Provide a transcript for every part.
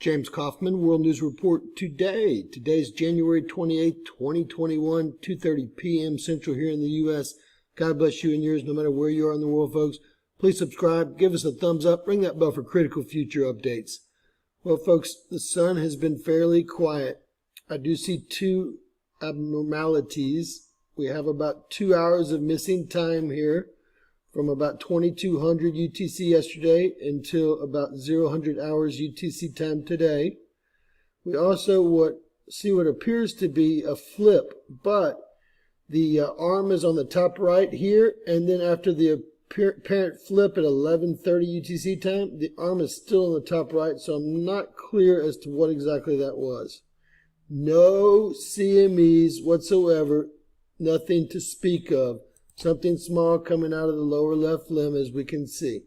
James Kaufman, World News Report today. Today's January 28th, 2021, 2:30 p.m. Central here in the U.S. God bless you and yours no matter where you are in the world, folks. Please subscribe, give us a thumbs up, ring that bell for critical future updates. Well, folks, the sun has been fairly quiet. I do see two abnormalities. We have about 2 hours of missing time here from about 2200 UTC yesterday until about 0000 hours UTC time today. We also see what appears to be a flip, but the arm is on the top right here, and then after the apparent flip at 11:30 UTC time, the arm is still on the top right, so I'm not clear as to what exactly that was. No CMEs whatsoever, nothing to speak of. Something small coming out of the lower left limb, as we can see.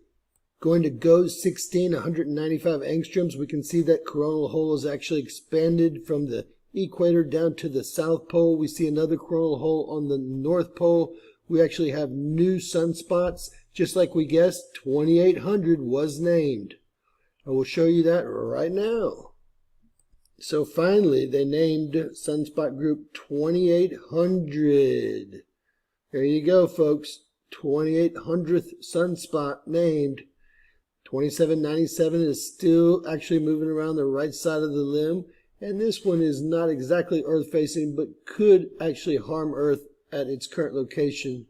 Going to GOES 16, 195 angstroms, we can see that coronal hole is actually expanded from the equator down to the south pole. We see another coronal hole on the north pole. We actually have new sunspots. Just like we guessed, 2800 was named. I will show you that right now. So finally, they named sunspot group 2800. There you go, folks. 2800th sunspot named. 2797 is still actually moving around the right side of the limb. And this one is not exactly Earth-facing, but could actually harm Earth at its current location.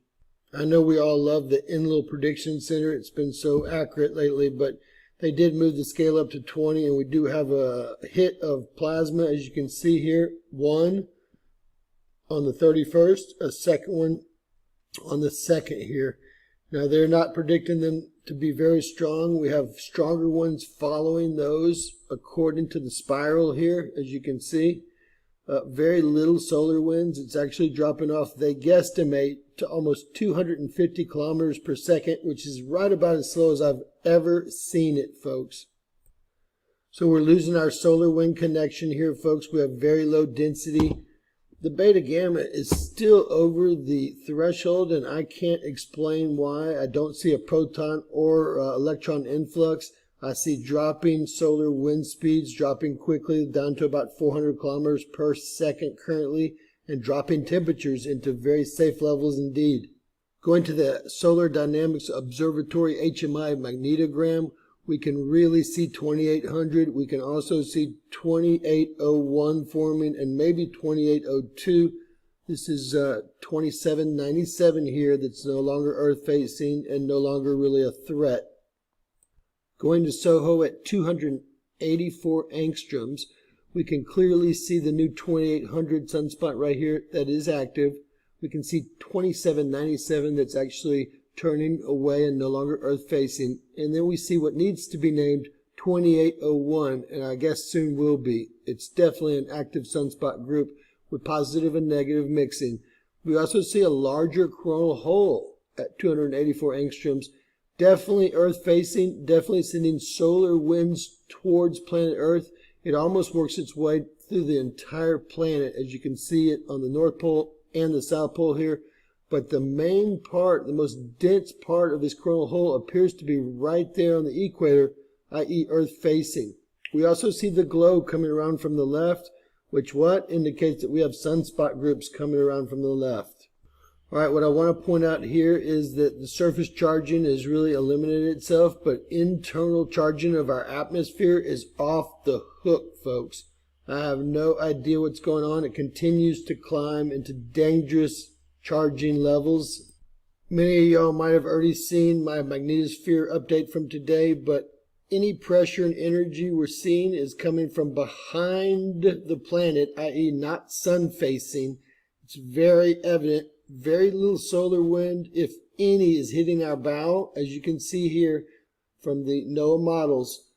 I know we all love the Enlil Prediction Center. It's been so accurate lately, but they did move the scale up to 20, and we do have a hit of plasma, as you can see here. One on the 31st, a second one on the 2nd here. Now, they're not predicting them to be very strong. We have stronger ones following those according to the spiral here, as you can see. Very little solar winds. It's actually dropping off, they guesstimate, to almost 250 kilometers per second, which is right about as slow as I've ever seen it, folks. So we're losing our solar wind connection here, folks. We have very low density. The beta gamma is still over the threshold, and I can't explain why. I don't see a proton or electron influx. I see dropping solar wind speeds, dropping quickly down to about 400 kilometers per second currently, and dropping temperatures into very safe levels indeed. Going to the Solar Dynamics Observatory HMI magnetogram, we can really see 2800. We can also see 2801 forming and maybe 2802. This is 2797 here that's no longer Earth-facing and no longer really a threat. Going to SOHO at 284 angstroms, we can clearly see the new 2800 sunspot right here that is active. We can see 2797 that's actually turning away and no longer Earth-facing. And then we see what needs to be named 2801, and I guess soon will be. It's definitely an active sunspot group with positive and negative mixing. We also see a larger coronal hole at 284 angstroms. Definitely Earth-facing, definitely sending solar winds towards planet Earth. It almost works its way through the entire planet, as you can see it on the North Pole and the South Pole here. But the main part, the most dense part of this coronal hole appears to be right there on the equator, i.e. Earth-facing. We also see the glow coming around from the left, which indicates that we have sunspot groups coming around from the left. All right, what I want to point out here is that the surface charging has really eliminated itself, but internal charging of our atmosphere is off the hook, folks. I have no idea what's going on. It continues to climb into dangerous charging levels. Many of y'all might have already seen my magnetosphere update from today, but any pressure and energy we're seeing is coming from behind the planet, i.e. not sun-facing. It's very evident. Very little solar wind, if any, is hitting our bow, as you can see here from the NOAA models.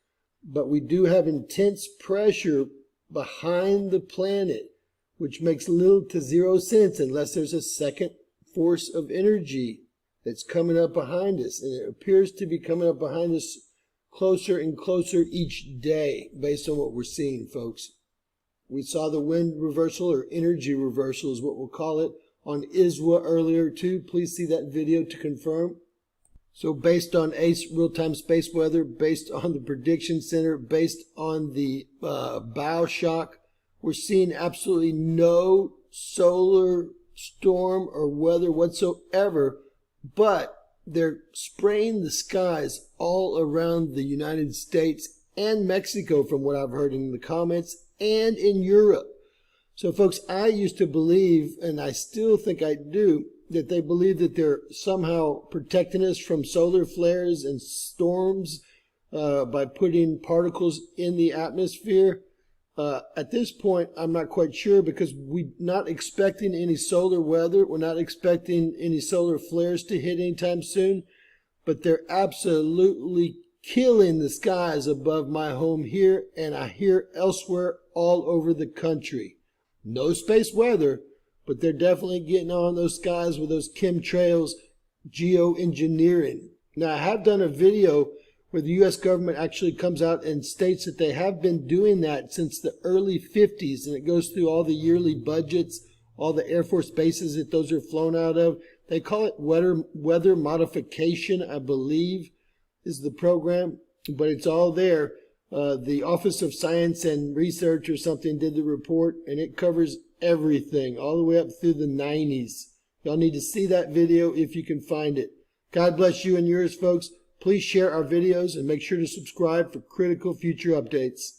But we do have intense pressure behind the planet, which makes little to zero sense unless there's a second force of energy that's coming up behind us. And it appears to be coming up behind us closer and closer each day based on what we're seeing, folks. We saw the wind reversal, or energy reversal is what we'll call it, on ISWA earlier too. Please see that video to confirm. So based on ACE real-time space weather, based on the prediction center, based on the bioshock, we're seeing absolutely no solar storm or weather whatsoever, but they're spraying the skies all around the United States and Mexico, from what I've heard in the comments, and in Europe. So folks, I used to believe, and I still think I do, that they believe that they're somehow protecting us from solar flares and storms by putting particles in the atmosphere. At this point, I'm not quite sure, because we're not expecting any solar weather. We're not expecting any solar flares to hit anytime soon, but they're absolutely killing the skies above my home here, and I hear elsewhere all over the country. No space weather, but they're definitely getting on those skies with those chemtrails, geoengineering. Now, I have done a video where the U.S. government actually comes out and states that they have been doing that since the early 50s, and it goes through all the yearly budgets, all the Air Force bases that those are flown out of. They call it weather modification, I believe, is the program, but it's all there. The Office of Science and Research or something did the report, and it covers everything all the way up through the 90s. Y'all need to see that video if you can find it. God bless you and yours, folks. Please share our videos and make sure to subscribe for critical future updates.